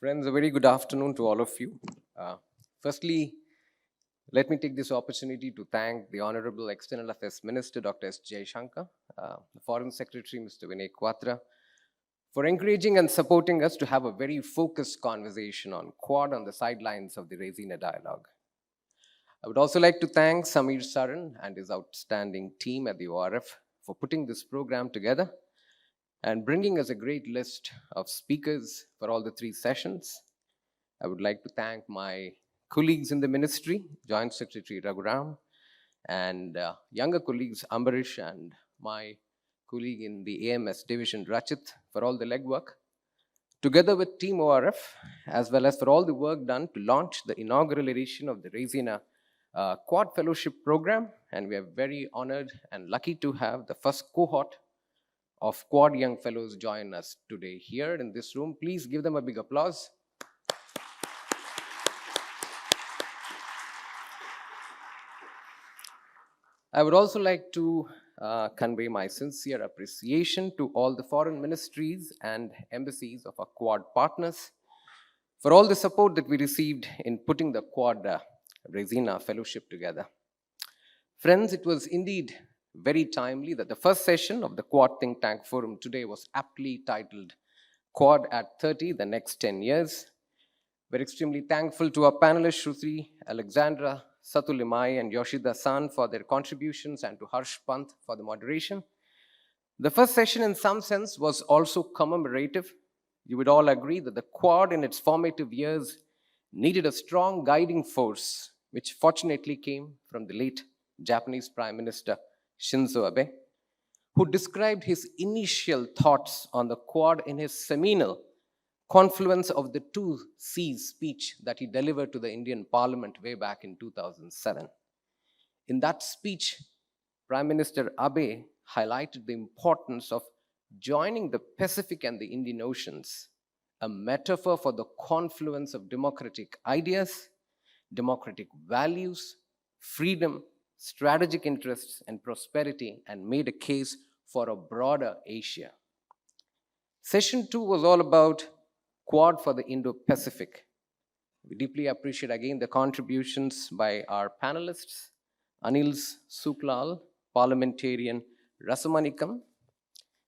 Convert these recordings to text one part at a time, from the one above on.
Friends, a very good afternoon to all of you. Firstly, let me take this opportunity to thank the Honorable External Affairs Minister, Dr. S. Jaishankar, the Foreign Secretary, Mr. Vinay Quatra, for encouraging and supporting us to have a very focused conversation on Quad on the sidelines of the Raisina dialogue. I would also like to thank Samir Saran and his outstanding team at the ORF for putting this program together and bringing us a great list of speakers for all the three sessions. I would like to thank my colleagues in the ministry, Joint Secretary Raghuram, and younger colleagues Ambarish and my colleague in the AMS division, Rachit, for all the legwork, together with Team ORF, as well as for all the work done to launch the inaugural edition of the Raisina Quad Fellowship Program. And we are very honored and lucky to have the first cohort of Quad Young Fellows join us today here in this room. Please give them a big applause. I would also like to convey my sincere appreciation to all the foreign ministries and embassies of our Quad partners for all the support that we received in putting the Quad Raisina Fellowship together. Friends, it was indeed very timely that the first session of the Quad Think Tank Forum today was aptly titled Quad at 30, the next 10 years. We're extremely thankful to our panelists, Shruti, Alexandra, Satulimai, and Yoshida San for their contributions, and to Harsh Pant for the moderation. The first session, in some sense, was also commemorative. You would all agree that the Quad in its formative years needed a strong guiding force, which fortunately came from the late Japanese Prime Minister Shinzo Abe, who described his initial thoughts on the Quad in his seminal Confluence of the Two Seas speech that he delivered to the Indian Parliament way back in 2007. In that speech, Prime Minister Abe highlighted the importance of joining the Pacific and the Indian Oceans, a metaphor for the confluence of democratic ideas, democratic values, freedom, strategic interests, and prosperity, and made a case for a broader Asia. Session 2 was all about Quad for the Indo-Pacific. We deeply appreciate again the contributions by our panelists, Anil Suklal, parliamentarian Rasamanikam.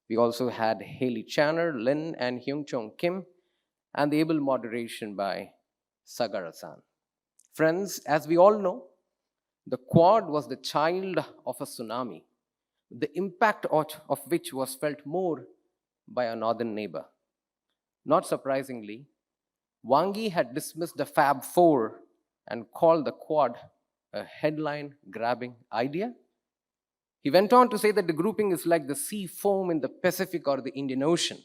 We also had Haley Channer, Lin, and Hyung Chong Kim, and the able moderation by Sagara-san. Friends, as we all know, the Quad was the child of a tsunami, the impact of which was felt more by our northern neighbor. Not surprisingly, Wang Yi had dismissed the Fab Four and called the Quad a headline-grabbing idea. He went on to say that the grouping is like the sea foam in the Pacific or the Indian Ocean.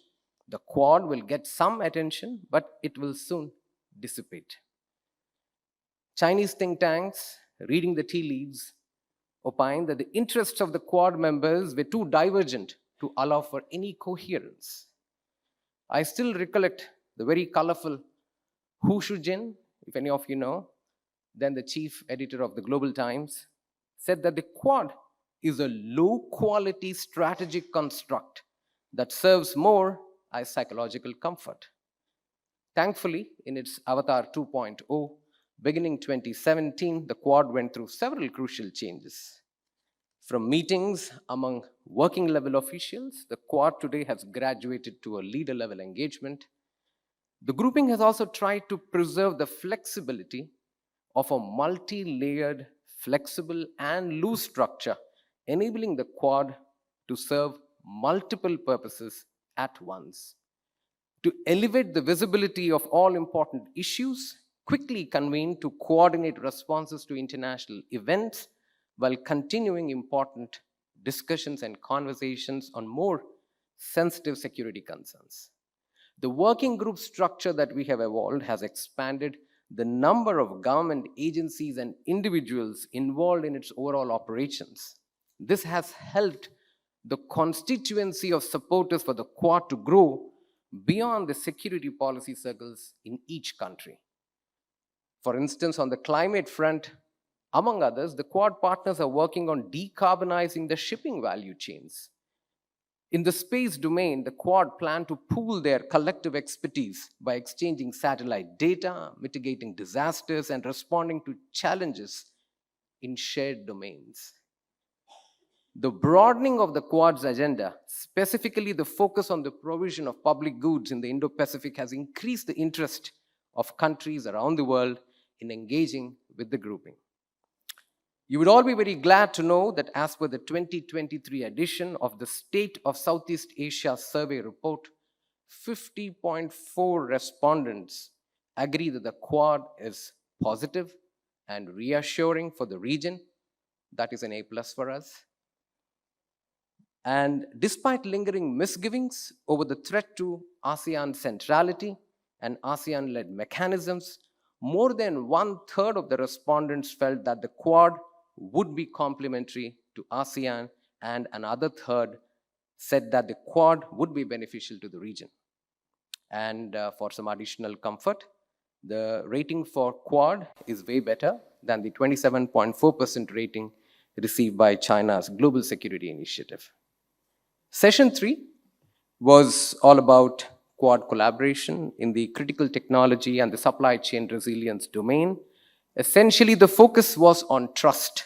The Quad will get some attention, but it will soon dissipate. Chinese think tanks, reading the tea leaves, opined that the interests of the Quad members were too divergent to allow for any coherence. I still recollect the very colorful Hu Shujin, if any of you know, then the chief editor of the Global Times, said that the Quad is a low-quality strategic construct that serves more as psychological comfort. Thankfully, in its Avatar 2.0, beginning 2017, the Quad went through several crucial changes. From meetings among working level officials, the Quad today has graduated to a leader level engagement. The grouping has also tried to preserve the flexibility of a multi-layered, flexible, and loose structure, enabling the Quad to serve multiple purposes at once. To elevate the visibility of all important issues, quickly convene to coordinate responses to international events, while continuing important discussions and conversations on more sensitive security concerns. The working group structure that we have evolved has expanded the number of government agencies and individuals involved in its overall operations. This has helped the constituency of supporters for the Quad to grow beyond the security policy circles in each country. For instance, on the climate front, among others, the Quad partners are working on decarbonizing the shipping value chains. In the space domain, the Quad plan to pool their collective expertise by exchanging satellite data, mitigating disasters, and responding to challenges in shared domains. The broadening of the Quad's agenda, specifically the focus on the provision of public goods in the Indo-Pacific, has increased the interest of countries around the world in engaging with the grouping. You would all be very glad to know that as per the 2023 edition of the State of Southeast Asia Survey Report, 50.4 respondents agree that the Quad is positive and reassuring for the region. That is an A+ for us. And despite lingering misgivings over the threat to ASEAN centrality and ASEAN-led mechanisms, more than 1/3 of the respondents felt that the Quad would be complementary to ASEAN, and another third said that the Quad would be beneficial to the region. And for some additional comfort, the rating for Quad is way better than the 27.4% rating received by China's Global Security Initiative. Session 3 was all about Quad collaboration in the critical technology and the supply chain resilience domain. Essentially, the focus was on trust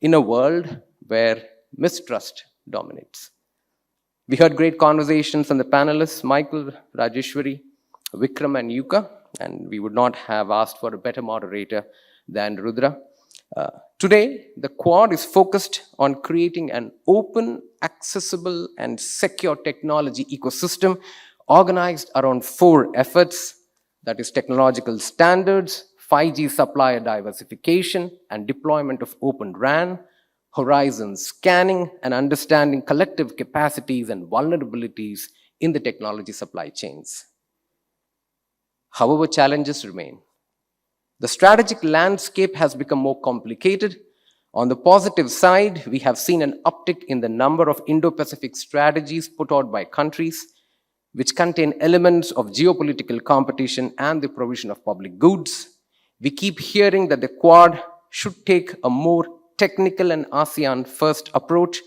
in a world where mistrust dominates. We heard great conversations from the panelists, Michael, Rajeshwari, Vikram, and Yuka, and we would not have asked for a better moderator than Rudra. Today, the Quad is focused on creating an open, accessible, and secure technology ecosystem organized around 4 efforts, that is technological standards, 5G supplier diversification and deployment of Open RAN, horizon scanning, and understanding collective capacities and vulnerabilities in the technology supply chains. However, challenges remain. The strategic landscape has become more complicated. On the positive side, we have seen an uptick in the number of Indo-Pacific strategies put out by countries which contain elements of geopolitical competition and the provision of public goods. We keep hearing that the Quad should take a more technical and ASEAN-first approach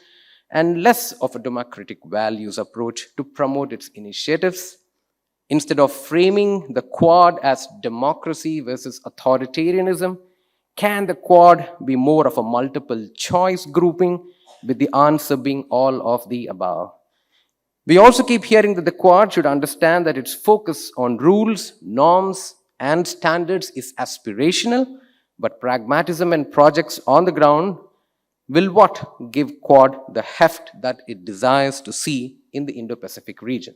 and less of a democratic values approach to promote its initiatives. Instead of framing the Quad as democracy versus authoritarianism, can the Quad be more of a multiple choice grouping, with the answer being all of the above? We also keep hearing that the Quad should understand that its focus on rules, norms, and standards is aspirational, but pragmatism and projects on the ground will what give Quad the heft that it desires to see in the Indo-Pacific region.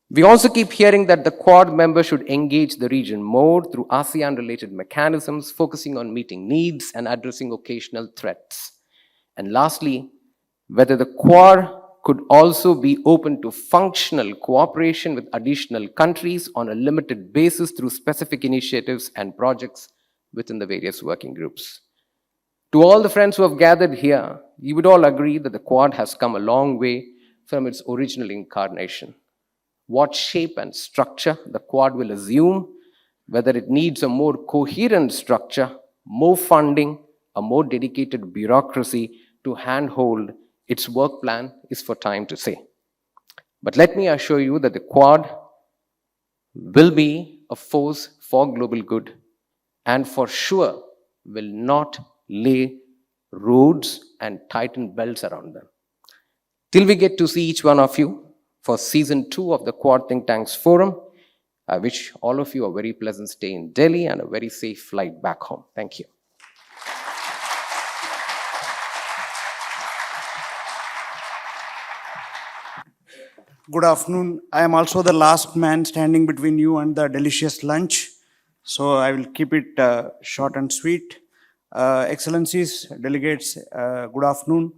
We also keep hearing that the Quad members should engage the region more through ASEAN-related mechanisms, focusing on meeting needs and addressing occasional threats. And lastly, whether the Quad could also be open to functional cooperation with additional countries on a limited basis through specific initiatives and projects within the various working groups. To all the friends who have gathered here, you would all agree that the Quad has come a long way from its original incarnation. What shape and structure the Quad will assume, whether it needs a more coherent structure, more funding, a more dedicated bureaucracy to handhold its work plan, is for time to say. But let me assure you that the Quad will be a force for global good and for sure will not lay roads and tighten belts around them. Till we get to see each one of you for season 2 of the Quad Think Tanks Forum, I wish all of you a very pleasant stay in Delhi and a very safe flight back home. Thank you. Good afternoon. I am also the last man standing between you and the delicious lunch, so I will keep it short and sweet. Excellencies, delegates, good afternoon.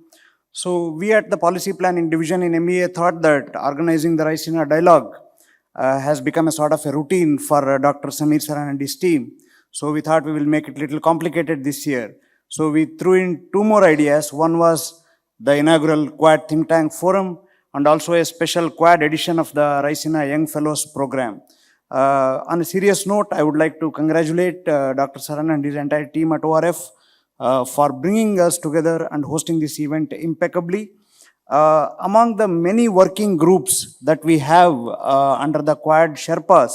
So we at the Policy Planning Division in MEA thought that organizing the Raisina dialogue has become a sort of a routine for Dr. Samir Saran and his team. So we thought we will make it a little complicated this year. So we threw in 2 more ideas. One was the inaugural Quad Think Tank Forum, and also a special Quad edition of the Raisina Young Fellows program. On a serious note, I would like to congratulate Dr. Saran and his entire team at ORF for bringing us together and hosting this event impeccably. Among the many working groups that we have under the Quad Sherpas,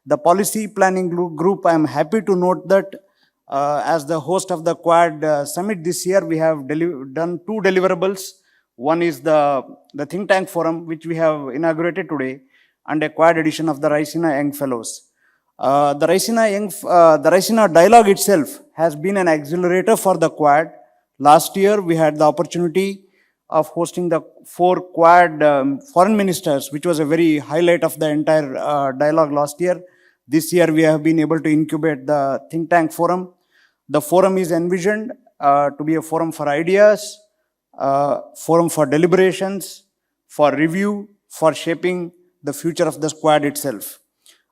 the policy planning group, I am happy to note that as the host of the Quad Summit this year, we have done two deliverables. One is the think tank forum, which we have inaugurated today, and a Quad edition of the Raisina Young Fellows. The Raisina dialogue itself has been an accelerator for the Quad. Last year, we had the opportunity of hosting the 4 Quad foreign ministers, which was a very highlight of the entire dialogue last year. This year, we have been able to incubate the think tank forum. The forum is envisioned to be a forum for ideas, forum for deliberations, for review, for shaping the future of the Quad itself.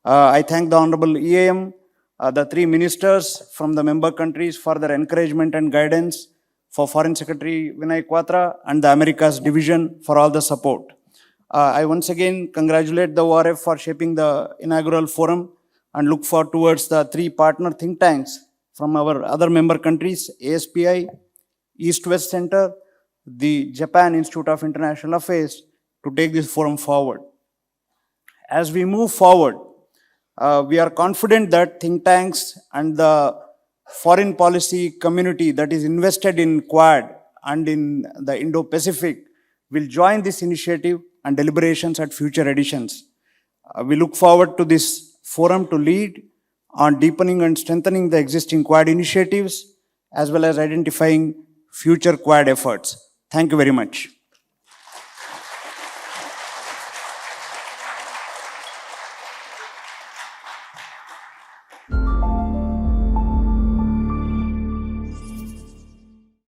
I thank the Honorable EAM, the 3 ministers from the member countries for their encouragement and guidance, for Foreign Secretary Vinay Quatra and the Americas Division for all the support. I once again congratulate the ORF for shaping the inaugural forum and look forward towards the 3 partner think tanks from our other member countries, ASPI, East-West Center, the Japan Institute of International Affairs, to take this forum forward. As we move forward, we are confident that think tanks and the foreign policy community that is invested in Quad and in the Indo-Pacific will join this initiative and deliberations at future editions. We look forward to this forum to lead on deepening and strengthening the existing Quad initiatives, as well as identifying future Quad efforts. Thank you very much.